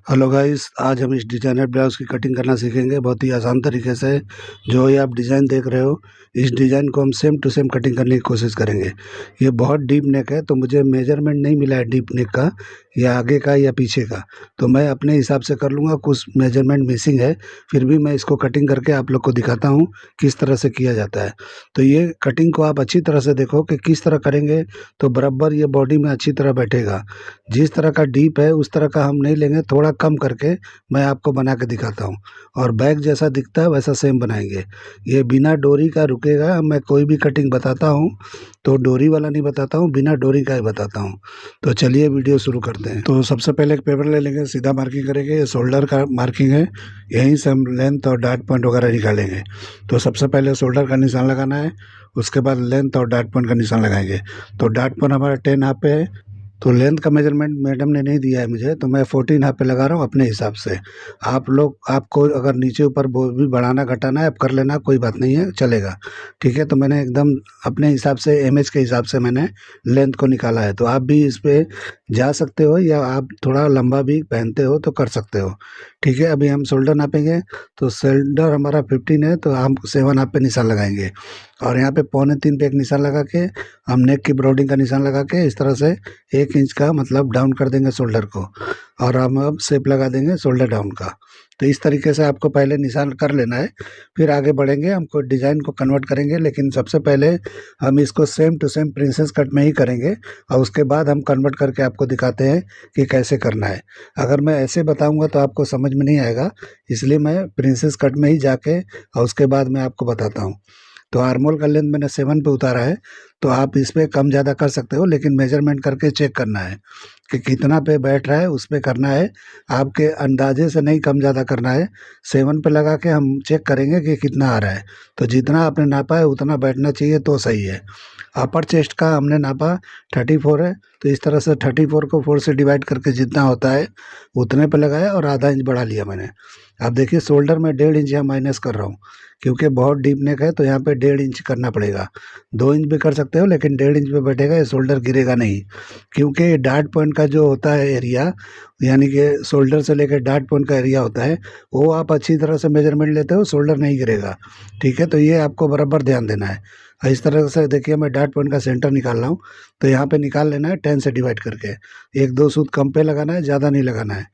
Hello guys, आज हम इस डिजाइनर ब्लाउज की कटिंग करना सीखेंगे बहुत ही आसान तरीके से। जो ये आप डिज़ाइन देख रहे हो, इस डिज़ाइन को हम सेम टू सेम कटिंग करने की कोशिश करेंगे। ये बहुत डीप नेक है, तो मुझे मेजरमेंट नहीं मिला है डीप नेक का, या आगे का या पीछे का। तो मैं अपने हिसाब से कर लूँगा, कुछ मेजरमेंट मिसिंग है, फिर भी मैं इसको कटिंग करके आप लोग को दिखाता हूँ किस तरह से किया जाता है। तो ये कटिंग को आप अच्छी तरह से देखो कि किस तरह करेंगे तो बराबर ये बॉडी में अच्छी तरह बैठेगा। जिस तरह का डीप है उस तरह का हम नहीं लेंगे, थोड़ा कम करके मैं आपको बना के दिखाता हूँ। और बैक जैसा दिखता है वैसा सेम बनाएंगे। ये बिना डोरी का रुकेगा। मैं कोई भी कटिंग बताता हूँ तो डोरी वाला नहीं बताता हूँ, बिना डोरी का ही बताता हूँ। तो चलिए वीडियो शुरू करते हैं। तो सबसे पहले एक पेपर ले लेंगे, सीधा मार्किंग करेंगे। ये शोल्डर का मार्किंग है, यहीं से हम लेंथ और डार्ट पॉइंट वगैरह निकालेंगे। तो सबसे पहले शोल्डर का निशान लगाना है, उसके बाद लेंथ और डार्ट पॉइंट का निशान लगाएंगे। तो डार्ट पॉइंट हमारा 10 हाफ पे है, तो लेंथ का मेजरमेंट मैडम ने नहीं दिया है मुझे, तो मैं 14 हाफ पे लगा रहा हूँ अपने हिसाब से। आप लोग, आपको अगर नीचे ऊपर वो भी बढ़ाना घटाना है आप कर लेना, कोई बात नहीं है, चलेगा। ठीक है, तो मैंने एकदम अपने हिसाब से इमेज के हिसाब से मैंने लेंथ को निकाला है। तो आप भी इस पे जा सकते हो, या आप थोड़ा लंबा भी पहनते हो तो कर सकते हो। ठीक है, अभी हम शोल्डर नापेंगे। तो शोल्डर हमारा 15 है, तो हम 7 हाफ पे निशान लगाएंगे। और यहाँ पे 2.25 पे एक निशान लगा के हम नेक की ब्रॉडिंग का निशान लगा के इस तरह से 1 इंच का मतलब डाउन कर देंगे शोल्डर को। और हम अब शेप लगा देंगे शोल्डर डाउन का। तो इस तरीके से आपको पहले निशान कर लेना है, फिर आगे बढ़ेंगे, हमको डिज़ाइन को कन्वर्ट करेंगे। लेकिन सबसे पहले हम इसको same to same princess cut में ही करेंगे, और उसके बाद हम कन्वर्ट करके आपको दिखाते हैं कि कैसे करना है। अगर मैं ऐसे बताऊंगा तो आपको समझ में नहीं आएगा, इसलिए मैं प्रिंसेस कट में ही जाके और उसके बाद मैं आपको बताता हूँ। तो आर्मोल का लेंथ मैंने 7 पे उतारा है, तो आप इस पे कम ज़्यादा कर सकते हो, लेकिन मेजरमेंट करके चेक करना है कि कितना पे बैठ रहा है, उस पे करना है। आपके अंदाजे से नहीं कम ज़्यादा करना है। 7 पे लगा के हम चेक करेंगे कि कितना आ रहा है। तो जितना आपने नापा है उतना बैठना चाहिए तो सही है। अपर चेस्ट का हमने नापा 34 है, तो इस तरह से 34 को 4 से डिवाइड करके जितना होता है उतने पे लगाया और आधा इंच बढ़ा लिया मैंने। आप देखिए शोल्डर में 1.5 इंच यहाँ माइनस कर रहा हूँ, क्योंकि बहुत डीप नेक है, तो यहाँ पे 1.5 इंच करना पड़ेगा। 2 इंच भी कर सकते हो, लेकिन 1.5 इंच पे बैठेगा, ये शोल्डर गिरेगा नहीं। क्योंकि डार्ट पॉइंट का जो होता है एरिया, यानी कि शोल्डर से लेकर डार्ट पॉइंट का एरिया होता है, वो आप अच्छी तरह से मेजरमेंट लेते हो, शोल्डर नहीं गिरेगा। ठीक है, तो ये आपको बराबर ध्यान देना है। और इस तरह से देखिए मैं डार्ट पॉइंट का सेंटर निकाल रहा हूँ, तो यहाँ पे निकाल लेना है 10 से डिवाइड करके। 1-2 सूत कम पे लगाना है, ज़्यादा नहीं लगाना है।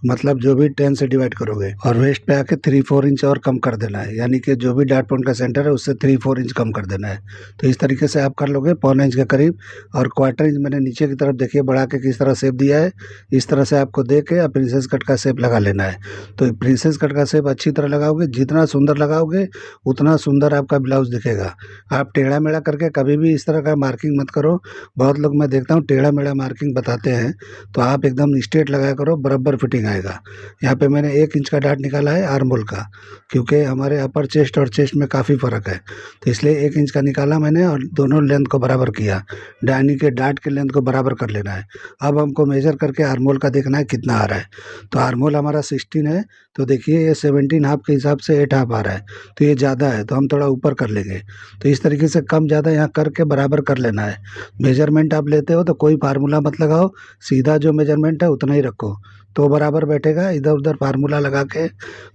मतलब जो भी 10 से डिवाइड करोगे, और वेस्ट पे आके 3-4 इंच और कम कर देना है, यानी कि जो भी डार्ट पॉइंट का सेंटर है उससे 3-4 इंच कम कर देना है। तो इस तरीके से आप कर लोगे 1.25 इंच के करीब। और 1/4 इंच मैंने नीचे की तरफ देखिए बढ़ा के किस तरह शेप दिया है। इस तरह से आपको दे के प्रिंसेस कट का शेप लगा लेना है। तो प्रिंसेस कट का शेप अच्छी तरह लगाओगे, जितना सुंदर लगाओगे उतना सुंदर आपका ब्लाउज दिखेगा। आप टेढ़ा मेढ़ा करके कभी भी इस तरह का मार्किंग मत करो। बहुत लोग मैं देखता हूँ टेढ़ा मेढ़ा मार्किंग बताते हैं, तो आप एकदम स्ट्रेट लगाया करो, बराबर फिटिंग आएगा। यहाँ पे मैंने 1 इंच का डार्ट निकाला है आर्मोल का, क्योंकि हमारे अपर चेस्ट और चेस्ट में काफ़ी फ़र्क है, तो इसलिए 1 इंच का निकाला मैंने और दोनों लेंथ को बराबर किया। यानी कि डार्ट के लेंथ को बराबर कर लेना है। अब हमको मेजर करके आर्मोल का देखना है कितना आ रहा है। तो आर्मोल हमारा 16 है, तो देखिए ये 17 हाफ के हिसाब से 8 हाफ आ रहा है, तो ये ज़्यादा है, तो हम थोड़ा ऊपर कर लेंगे। तो इस तरीके से कम ज़्यादा यहाँ करके बराबर कर लेना है। मेजरमेंट आप लेते हो तो कोई फार्मूला मत लगाओ, सीधा जो मेजरमेंट है उतना ही रखो, तो बराबर बैठेगा। इधर उधर फार्मूला लगा के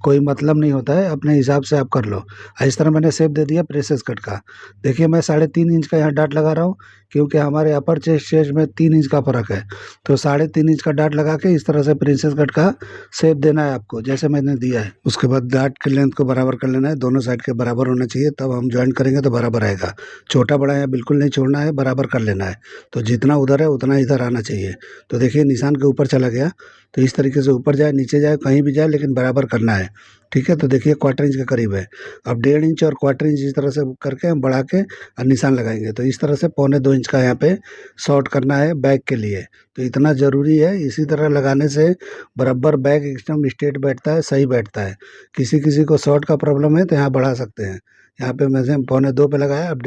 कोई मतलब नहीं होता है, अपने हिसाब से आप कर लो। इस तरह मैंने शेप दे दिया प्रेसेस कट का। देखिए मैं 3.5 इंच का यहाँ डाट लगा रहा हूँ, क्योंकि हमारे अपर चेस्ट में 3 इंच का फ़र्क है। तो 3.5 इंच का डाट लगा के इस तरह से प्रिंसेस कट का शेप देना है आपको, जैसे मैंने दिया है। उसके बाद डाट के लेंथ को बराबर कर लेना है, दोनों साइड के बराबर होना चाहिए, तब हम ज्वाइन करेंगे तो बराबर आएगा। छोटा बड़ा यहाँ बिल्कुल नहीं छोड़ना है, बराबर कर लेना है। तो जितना उधर है उतना इधर आना चाहिए। तो देखिए निशान के ऊपर चला गया, तो इस तरीके से ऊपर जाए नीचे जाए कहीं भी जाए, लेकिन बराबर करना है। ठीक है, तो देखिए 1/4 इंच के करीब है। अब 1.5 इंच और 1/4 इंच इस तरह से करके हम बढ़ा के और निशान लगाएंगे। तो इस तरह से 1.25 इंच का यहाँ पे शॉर्ट करना है बैक के लिए। तो इतना ज़रूरी है, इसी तरह लगाने से बराबर बैक एकदम स्ट्रेट बैठता है, सही बैठता है। किसी किसी को शॉर्ट का प्रॉब्लम है तो यहाँ बढ़ा सकते हैं, यहाँ पे मैंने 1.25 पे लगाया। अब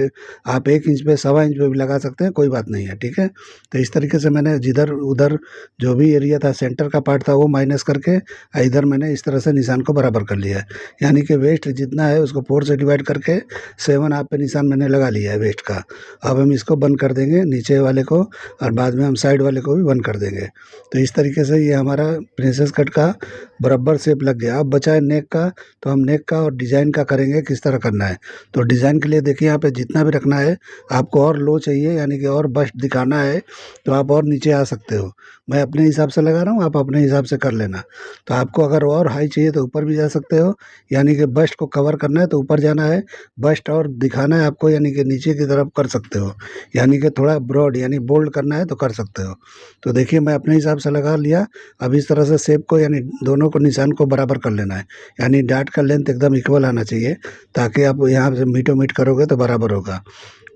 आप 1 इंच पे 1.25 इंच पे भी लगा सकते हैं, कोई बात नहीं है, ठीक है। तो इस तरीके से मैंने जिधर उधर जो भी एरिया था, सेंटर का पार्ट था, वो माइनस करके इधर मैंने इस तरह से निशान को बराबर कर लिया है। यानी कि वेस्ट जितना है उसको 4 से डिवाइड करके 7 हाफ पे निशान मैंने लगा लिया है वेस्ट का। अब हम इसको बंद कर देंगे नीचे वाले को, और बाद में हम साइड वाले को भी बंद कर देंगे। तो इस तरीके से ये हमारा प्रिंसेस कट का बराबर शेप लग गया। अब बचा है नेक का, तो हम नेक का और डिज़ाइन का करेंगे किस तरह करना है। तो डिज़ाइन के लिए देखिए यहाँ पे जितना भी रखना है, आपको और लो चाहिए यानी कि और बस्ट दिखाना है तो आप और नीचे आ सकते हो। मैं अपने हिसाब से लगा रहा हूँ, आप अपने हिसाब से कर लेना। तो आपको अगर और हाई चाहिए तो ऊपर भी जा सकते हो, यानी कि बस्ट को कवर करना है तो ऊपर जाना है, बस्ट और दिखाना है आपको यानी कि नीचे की तरफ कर सकते हो, यानी कि थोड़ा ब्रॉड यानी बोल्ड करना है तो कर सकते हो। तो देखिए मैं अपने हिसाब से लगा लिया। अब इस तरह से शेप को यानी दोनों को निशान को बराबर कर लेना है, यानी डार्ट का लेंथ एकदम इक्वल आना चाहिए, ताकि आप यहाँ से मीटो मीट करोगे तो बराबर होगा।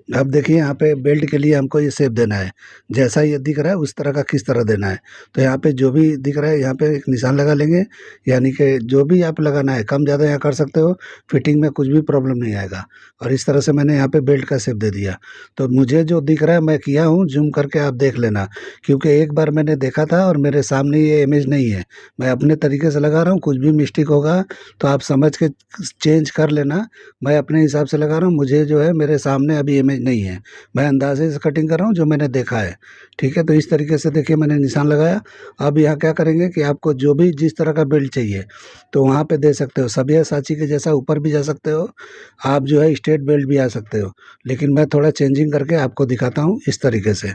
अब देखिए यहाँ पे बेल्ट के लिए हमको ये शेप देना है, जैसा ये दिख रहा है उस तरह का किस तरह देना है। तो यहाँ पे जो भी दिख रहा है यहाँ पे एक निशान लगा लेंगे, यानी कि जो भी आप लगाना है कम ज़्यादा यहाँ कर सकते हो, फिटिंग में कुछ भी प्रॉब्लम नहीं आएगा। और इस तरह से मैंने यहाँ पे बेल्ट का शेप दे दिया। तो मुझे जो दिख रहा है मैं किया हूँ, जूम करके आप देख लेना, क्योंकि एक बार मैंने देखा था और मेरे सामने ये इमेज नहीं है। मैं अपने तरीके से लगा रहा हूँ, कुछ भी मिस्टेक होगा तो आप समझ के चेंज कर लेना। मैं अपने हिसाब से लगा रहा हूँ, मुझे जो है मेरे सामने अभी इमेज नहीं है, मैं अंदाजे से कटिंग कर रहा हूँ जो मैंने देखा है, ठीक है। तो इस तरीके से देखिए मैंने निशान लगाया। अब यहाँ क्या करेंगे कि आपको जो भी जिस तरह का बेल्ट चाहिए तो वहाँ पे दे सकते हो, सब्यासाची के जैसा ऊपर भी जा सकते हो, आप जो है स्ट्रेट बेल्ट भी आ सकते हो, लेकिन मैं थोड़ा चेंजिंग करके आपको दिखाता हूँ इस तरीके से,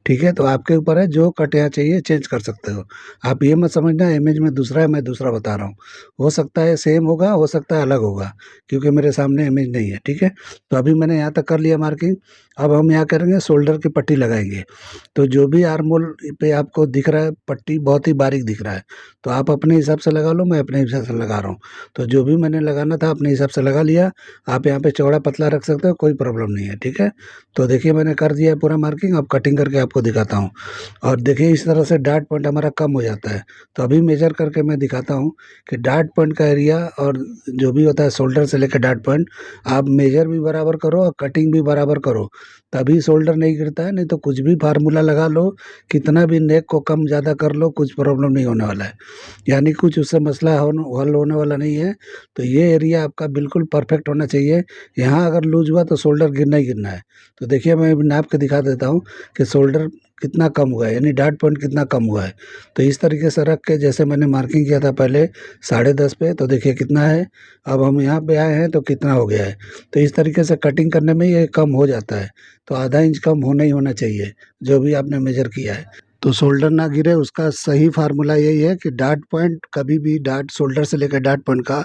ठीक है। तो आपके ऊपर है, जो कट यहाँ चाहिए चेंज कर सकते हो। आप ये मत समझना इमेज में दूसरा है मैं दूसरा बता रहा हूँ, हो सकता है सेम होगा, हो सकता है अलग होगा, क्योंकि मेरे सामने इमेज नहीं है, ठीक है। तो अभी मैंने यहाँ तक कर लिया मार्किंग। अब हम यहाँ करेंगे शोल्डर की पट्टी लगाएंगे। तो जो भी आर्म होल पे आपको दिख रहा है पट्टी बहुत ही बारीक दिख रहा है, तो आप अपने हिसाब से लगा लो, मैं अपने हिसाब से लगा रहा हूँ। तो जो भी मैंने लगाना था अपने हिसाब से लगा लिया। आप यहाँ पे चौड़ा पतला रख सकते हो, कोई प्रॉब्लम नहीं है, ठीक है। तो देखिए मैंने कर दिया है पूरा मार्किंग। अब कटिंग करके आपको दिखाता हूँ। और देखिए इस तरह से डार्ट पॉइंट हमारा कम हो जाता है। तो अभी मेजर करके मैं दिखाता हूँ कि डार्ट पॉइंट का एरिया और जो भी होता है शोल्डर से लेकर डार्ट पॉइंट, आप मेजर भी बराबर करो और कटिंग भी बराबर करो, तभी शोल्डर नहीं गिरता है। नहीं तो कुछ भी फार्मूला लगा लो, कितना भी नेक को कम ज़्यादा कर लो, कुछ प्रॉब्लम नहीं होने वाला है, यानी कुछ उससे मसला हल होने वाला नहीं है। तो ये एरिया आपका बिल्कुल परफेक्ट होना चाहिए। यहाँ अगर लूज हुआ तो शोल्डर गिरना ही गिरना है। तो देखिए मैं अभी नाप के दिखा देता हूँ कि शोल्डर कितना कम हुआ है, यानी डार्ट पॉइंट कितना कम हुआ है। तो इस तरीके से रख के जैसे मैंने मार्किंग किया था पहले 10.5 पे, तो देखिए कितना है। अब हम यहाँ पे आए हैं तो कितना हो गया है। तो इस तरीके से कटिंग करने में ये कम हो जाता है। तो आधा इंच कम होना ही होना चाहिए जो भी आपने मेजर किया है। तो शोल्डर ना गिरे उसका सही फार्मूला यही है कि डार्ट पॉइंट कभी भी डार्ट शोल्डर से लेकर डार्ट पॉइंट का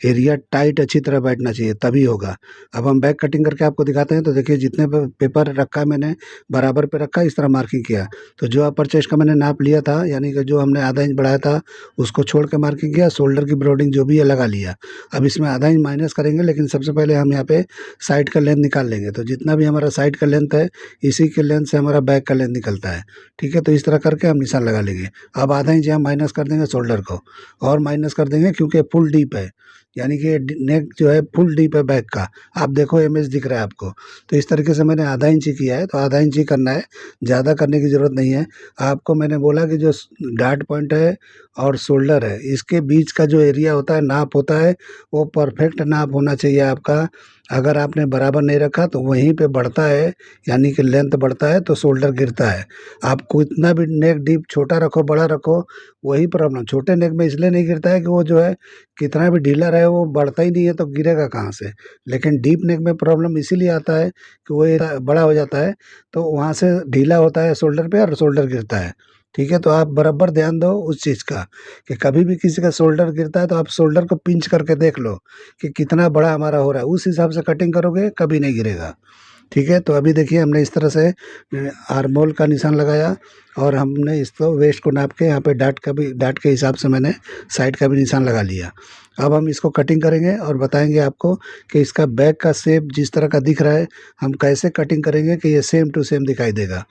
एरिया टाइट अच्छी तरह बैठना चाहिए, तभी होगा। अब हम बैक कटिंग करके आपको दिखाते हैं। तो देखिए जितने पेपर रखा है मैंने बराबर पे रखा, इस तरह मार्किंग किया। तो जो अपर चेस्ट का मैंने नाप लिया था, यानी कि जो हमने आधा इंच बढ़ाया था उसको छोड़ के मार्किंग किया, शोल्डर की ब्रॉडिंग जो भी है लगा लिया। अब इसमें आधा इंच माइनस करेंगे, लेकिन सबसे पहले हम यहाँ पे साइड का लेंथ निकाल लेंगे। तो जितना भी हमारा साइड का लेंथ है इसी के लेंथ से हमारा बैक का लेंथ निकलता है, ठीक है। तो इस तरह करके हम निशान लगा लेंगे। अब आधा इंच यहाँ माइनस कर देंगे शोल्डर को, और माइनस कर देंगे क्योंकि फुल डीप है, यानी कि नेक जो है फुल डीप है बैक का। आप देखो इमेज दिख रहा है आपको। तो इस तरीके से मैंने आधा इंच ही किया है, तो आधा इंच ही करना है, ज़्यादा करने की ज़रूरत नहीं है। आपको मैंने बोला कि जो डार्ट पॉइंट है और शोल्डर है इसके बीच का जो एरिया होता है नाप होता है, वो परफेक्ट नाप होना चाहिए आपका। अगर आपने बराबर नहीं रखा तो वहीं पे बढ़ता है, यानी कि लेंथ बढ़ता है तो शोल्डर गिरता है। आप कितना भी नेक डीप छोटा रखो बड़ा रखो, वही प्रॉब्लम। छोटे नेक में इसलिए नहीं गिरता है कि वो जो है कितना भी ढीला रहे वो बढ़ता ही नहीं है, तो गिरेगा कहाँ से। लेकिन डीप नेक में प्रॉब्लम इसीलिए आता है कि वो एरिया बड़ा हो जाता है, तो वहाँ से ढीला होता है शोल्डर पे और शोल्डर गिरता है, ठीक है। तो आप बराबर ध्यान दो उस चीज़ का कि कभी भी किसी का शोल्डर गिरता है तो आप शोल्डर को पिंच करके देख लो कि कितना बड़ा हमारा हो रहा है, उस हिसाब से कटिंग करोगे कभी नहीं गिरेगा, ठीक है। तो अभी देखिए हमने इस तरह से आर्म होल का निशान लगाया, और हमने इसको वेस्ट को नाप के यहाँ पे डार्ट के हिसाब से मैंने साइड का भी निशान लगा लिया। अब हम इसको कटिंग करेंगे और बताएंगे आपको कि इसका बैक का शेप जिस तरह का दिख रहा है हम कैसे कटिंग करेंगे कि ये सेम टू सेम दिखाई देगा।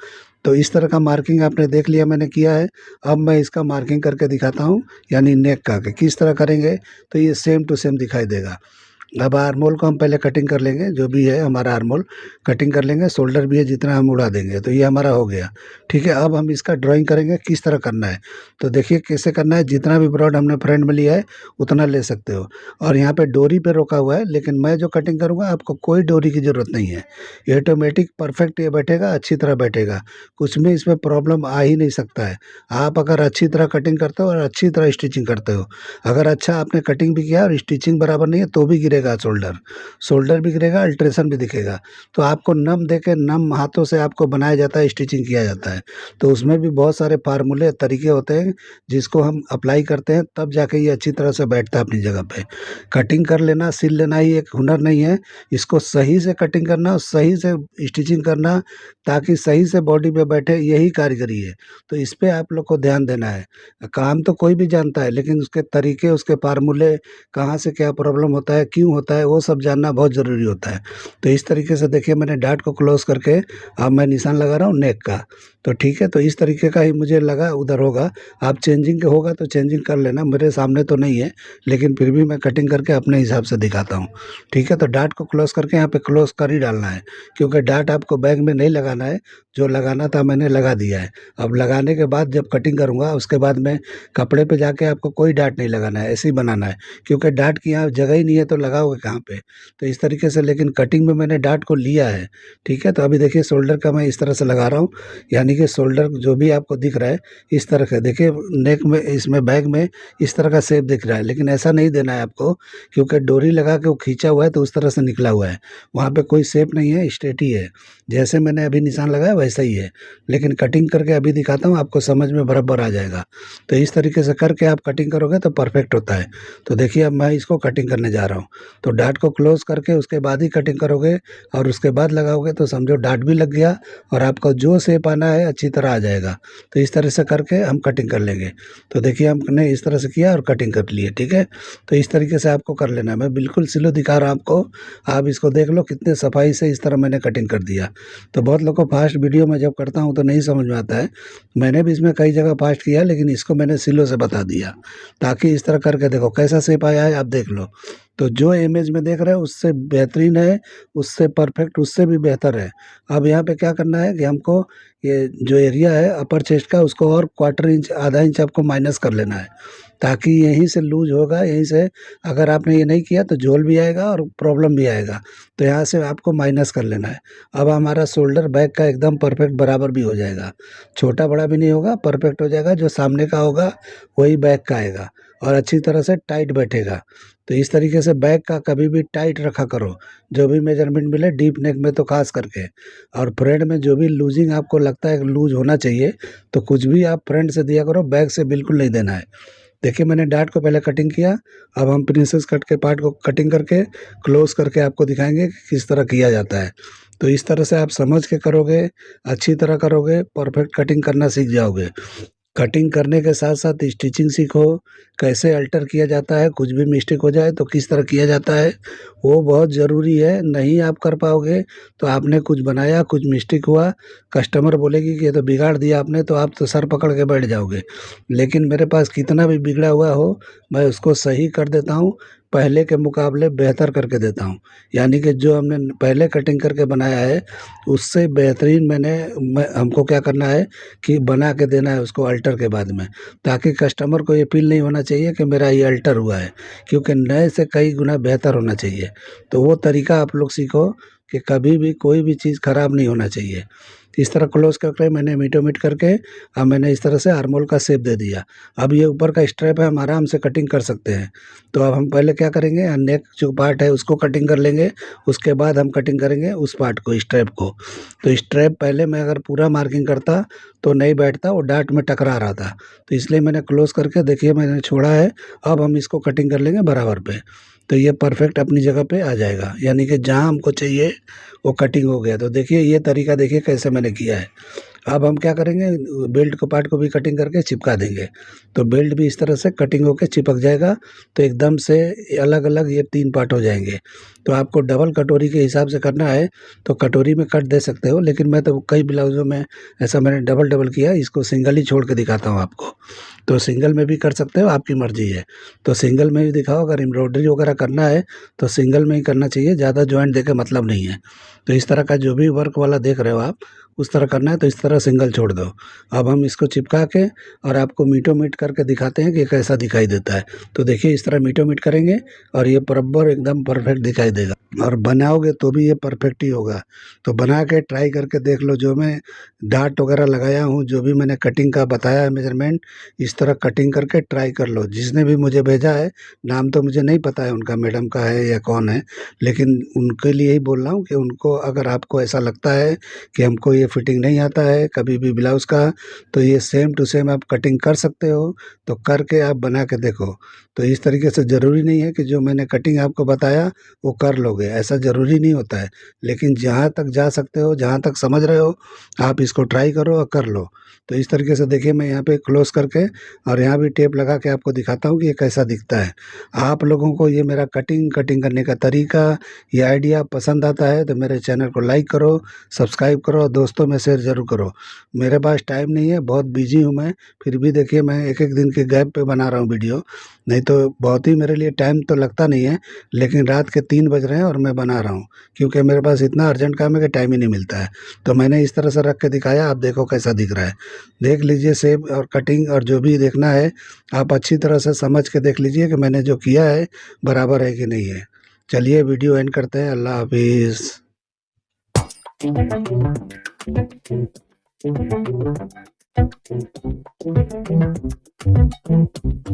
तो इस तरह का मार्किंग आपने देख लिया मैंने किया है। अब मैं इसका मार्किंग करके दिखाता हूँ, यानी नेक का कि किस तरह करेंगे तो ये सेम टू सेम दिखाई देगा। अब आर्म होल को हम पहले कटिंग कर लेंगे, जो भी है हमारा आर्म होल कटिंग कर लेंगे, शोल्डर भी है जितना हम उड़ा देंगे, तो ये हमारा हो गया। ठीक है, अब हम इसका ड्राइंग करेंगे किस तरह करना है। तो देखिए कैसे करना है, जितना भी ब्रॉड हमने फ्रंट में लिया है उतना ले सकते हो। और यहाँ पे डोरी पे रोका हुआ है, लेकिन मैं जो कटिंग करूँगा आपको कोई डोरी की ज़रूरत नहीं है, ये ऑटोमेटिक परफेक्ट ये बैठेगा, अच्छी तरह बैठेगा, कुछ में इसमें प्रॉब्लम आ ही नहीं सकता है। आप अगर अच्छी तरह कटिंग करते हो और अच्छी तरह स्टिचिंग करते हो, अगर अच्छा आपने कटिंग भी किया और स्टिचिंग बराबर नहीं है तो भी गिरेगा शोल्डर, शोल्डर भी गिरेगा, अल्ट्रेशन भी दिखेगा। तो आपको नम दे के नम हाथों से आपको बनाया जाता है, स्टिचिंग किया जाता है। तो उसमें भी बहुत सारे फार्मूले तरीके होते हैं जिसको हम अप्लाई करते हैं, तब जाके ये अच्छी तरह से बैठता है अपनी जगह पे। कटिंग कर लेना, सिल लेना ही एक हुनर नहीं है, इसको सही से कटिंग करना और सही से स्टिचिंग करना ताकि सही से बॉडी पे बैठे, यही कारीगरी है। तो इस पे आप लोग को ध्यान देना है। काम तो कोई भी जानता है, लेकिन उसके तरीके, उसके फार्मूले, कहाँ से क्या प्रॉब्लम होता है, क्यों होता है, वो सब जानना बहुत ज़रूरी होता है। तो इस तरीके से देखिए मैंने डार्ट को क्लोज करके अब मैं निशान लगा रहा हूँ नेक का। तो ठीक है, तो इस तरीके का ही मुझे लगा उधर होगा। आप चेंजिंग के होगा तो चेंजिंग कर लेना, मेरे सामने तो नहीं है, लेकिन फिर भी मैं कटिंग करके अपने हिसाब से दिखाता हूँ। ठीक है, तो डार्ट को क्लोज करके यहाँ पे क्लोज कर ही डालना है, क्योंकि डार्ट आपको बैग में नहीं लगाना है, जो लगाना था मैंने लगा दिया है। अब लगाने के बाद जब कटिंग करूँगा उसके बाद में कपड़े पे जाके आपको कोई डार्ट नहीं लगाना है, ऐसे ही बनाना है, क्योंकि डार्ट की यहाँ जगह ही नहीं है तो लगाओगे कहाँ पे। तो इस तरीके से, लेकिन कटिंग में मैंने डार्ट को लिया है। ठीक है, तो अभी देखिए शोल्डर का मैं इस तरह से लगा रहा हूँ, यानी कि शोल्डर जो भी आपको दिख रहा है इस तरह का, देखिए नेक में, इसमें बैग में इस तरह का शेप दिख रहा है, लेकिन ऐसा नहीं देना है आपको, क्योंकि डोरी लगा के वो खींचा हुआ है तो उस तरह से निकला हुआ है, वहाँ पे कोई शेप नहीं है, स्ट्रेट ही है। जैसे मैंने अभी निशान लगाया वैसा ही है, लेकिन कटिंग करके अभी दिखाता हूँ, आपको समझ में बराबर आ जाएगा। तो इस तरीके से करके आप कटिंग करोगे तो परफेक्ट होता है। तो देखिए अब मैं इसको कटिंग करने जा रहा हूँ। तो डार्ट को क्लोज करके उसके बाद ही कटिंग करोगे और उसके बाद लगाओगे तो समझो डार्ट भी लग गया और आपका जो शेप आना है अच्छी तरह आ जाएगा। तो इस तरह से करके हम कटिंग कर लेंगे। तो देखिए हमने इस तरह से किया और कटिंग कर लिए। ठीक है, तो इस तरीके से आपको कर लेना है, मैं बिल्कुल स्लो दिखा रहा हूँ आपको, आप इसको देख लो कितने सफाई से इस तरह मैंने कटिंग कर दिया। तो बहुत लोग को फास्ट वीडियो में जब करता हूँ तो नहीं समझ में आता है, मैंने भी इसमें कई जगह फास्ट किया, लेकिन इसको मैंने स्लो से बता दिया ताकि इस तरह करके देखो कैसा शेप आया है, आप देख लो। तो जो इमेज में देख रहे हो उससे बेहतरीन है, उससे परफेक्ट, उससे भी बेहतर है। अब यहाँ पे क्या करना है कि हमको ये जो एरिया है अपर चेस्ट का, उसको और क्वार्टर इंच, आधा इंच आपको माइनस कर लेना है, ताकि यहीं से लूज होगा, यहीं से अगर आपने ये नहीं किया तो झोल भी आएगा और प्रॉब्लम भी आएगा। तो यहाँ से आपको माइनस कर लेना है। अब हमारा शोल्डर बैक का एकदम परफेक्ट बराबर भी हो जाएगा, छोटा बड़ा भी नहीं होगा, परफेक्ट हो जाएगा। जो सामने का होगा वही बैक का आएगा और अच्छी तरह से टाइट बैठेगा। तो इस तरीके से बैक का कभी भी टाइट रखा करो, जो भी मेजरमेंट मिले, डीप नेक में तो खास करके। और फ्रंट में जो भी लूजिंग आपको लगता है लूज होना चाहिए तो कुछ भी आप फ्रंट से दिया करो, बैक से बिल्कुल नहीं देना है। देखिए मैंने डार्ट को पहले कटिंग किया, अब हम प्रिंसेस कट के पार्ट को कटिंग करके क्लोज करके आपको दिखाएंगे कि किस तरह किया जाता है। तो इस तरह से आप समझ के करोगे, अच्छी तरह करोगे, परफेक्ट कटिंग करना सीख जाओगे। कटिंग करने के साथ साथ स्टिचिंग सीखो, कैसे अल्टर किया जाता है, कुछ भी मिस्टेक हो जाए तो किस तरह किया जाता है, वो बहुत ज़रूरी है। नहीं आप कर पाओगे तो आपने कुछ बनाया, कुछ मिस्टेक हुआ, कस्टमर बोलेगी कि ये तो बिगाड़ दिया आपने, तो आप तो सर पकड़ के बैठ जाओगे। लेकिन मेरे पास कितना भी बिगड़ा हुआ हो, मैं उसको सही कर देता हूँ, पहले के मुकाबले बेहतर करके देता हूँ। यानी कि जो हमने पहले कटिंग करके बनाया है उससे बेहतरीन हमको क्या करना है कि बना के देना है उसको अल्टर के बाद में, ताकि कस्टमर को ये फील नहीं होना चाहिए कि मेरा ये अल्टर हुआ है, क्योंकि नए से कई गुना बेहतर होना चाहिए। तो वो तरीका आप लोग सीखो कि कभी भी कोई भी चीज़ ख़राब नहीं होना चाहिए। इस तरह क्लोज करके मैंने मीटोमीट करके अब मैंने इस तरह से आर्मोल का शेप दे दिया। अब ये ऊपर का स्ट्रैप है, हम आराम से कटिंग कर सकते हैं। तो अब हम पहले क्या करेंगे, नेक जो पार्ट है उसको कटिंग कर लेंगे, उसके बाद हम कटिंग करेंगे उस पार्ट को, स्ट्रैप को। तो स्ट्रैप पहले मैं अगर पूरा मार्किंग करता तो नहीं बैठता, वो डार्ट में टकरा रहा था, तो इसलिए मैंने क्लोज करके देखिए मैंने छोड़ा है। अब हम इसको कटिंग कर लेंगे बराबर पे, तो ये परफेक्ट अपनी जगह पे आ जाएगा, यानी कि जहाँ हमको चाहिए वो कटिंग हो गया। तो देखिए ये तरीका देखिए कैसे मैंने किया है। अब हम क्या करेंगे, बेल्ट को पार्ट को भी कटिंग करके चिपका देंगे, तो बेल्ट भी इस तरह से कटिंग होके चिपक जाएगा, तो एकदम से अलग अलग ये 3 पार्ट हो जाएंगे। तो आपको डबल कटोरी के हिसाब से करना है तो कटोरी में कट दे सकते हो, लेकिन मैं तो कई ब्लाउज़ों में ऐसा मैंने डबल डबल किया, इसको सिंगल ही छोड़ के दिखाता हूँ आपको। तो सिंगल में भी कर सकते हो, आपकी मर्ज़ी है। तो सिंगल में भी दिखाओ, अगर एम्ब्रॉयडरी वगैरह करना है तो सिंगल में ही करना चाहिए, ज़्यादा जॉइंट देके मतलब नहीं है। तो इस तरह का जो भी वर्क वाला देख रहे हो आप, उस तरह करना है तो इस तरह सिंगल छोड़ दो। अब हम इसको चिपका के और आपको मीटो-मीट करके दिखाते हैं कि कैसा दिखाई देता है। तो देखिए इस तरह मीटो-मीट करेंगे और ये बराबर एकदम परफेक्ट दिखाई देगा, और बनाओगे तो भी ये परफेक्ट ही होगा। तो बना के ट्राई करके देख लो। जो मैं डार्ट वगैरह लगाया हूँ, जो भी मैंने कटिंग का बताया है मेजरमेंट, इस तरह कटिंग करके ट्राई कर लो। जिसने भी मुझे भेजा है, नाम तो मुझे नहीं पता है उनका, मैडम का है या कौन है, लेकिन उनके लिए ही बोल रहा हूँ कि उनको, अगर आपको ऐसा लगता है कि हमको ये फिटिंग नहीं आता है कभी भी ब्लाउज़ का, तो ये सेम टू सेम आप कटिंग कर सकते हो। तो करके आप बना के देखो। तो इस तरीके से ज़रूरी नहीं है कि जो मैंने कटिंग आपको बताया वो कर लोगे, ऐसा ज़रूरी नहीं होता है। लेकिन जहाँ तक जा सकते हो, जहाँ तक समझ रहे हो, आप इसको ट्राई करो और कर लो। तो इस तरीके से देखिए मैं यहाँ पे क्लोज़ करके और यहाँ भी टेप लगा के आपको दिखाता हूँ कि ये कैसा दिखता है। आप लोगों को ये मेरा कटिंग करने का तरीका, ये आइडिया पसंद आता है तो मेरे चैनल को लाइक करो, सब्सक्राइब करो और दोस्तों में शेयर ज़रूर करो। मेरे पास टाइम नहीं है, बहुत बिज़ी हूँ मैं, फिर भी देखिए मैं एक-एक दिन के गैप पे बना रहा हूँ वीडियो। नहीं तो बहुत ही मेरे लिए टाइम तो लगता नहीं है, लेकिन रात के 3 बज रहे हैं और मैं बना रहा हूँ, क्योंकि मेरे पास इतना अर्जेंट काम है कि टाइम ही नहीं मिलता है। तो मैंने इस तरह से रख के दिखाया, आप देखो कैसा दिख रहा है। देख लीजिए शेप और कटिंग, और जो भी देखना है आप अच्छी तरह से समझ के देख लीजिए कि मैंने जो किया है बराबर है कि नहीं है। चलिए वीडियो एंड करते हैं। अल्लाह हाफ़िज़।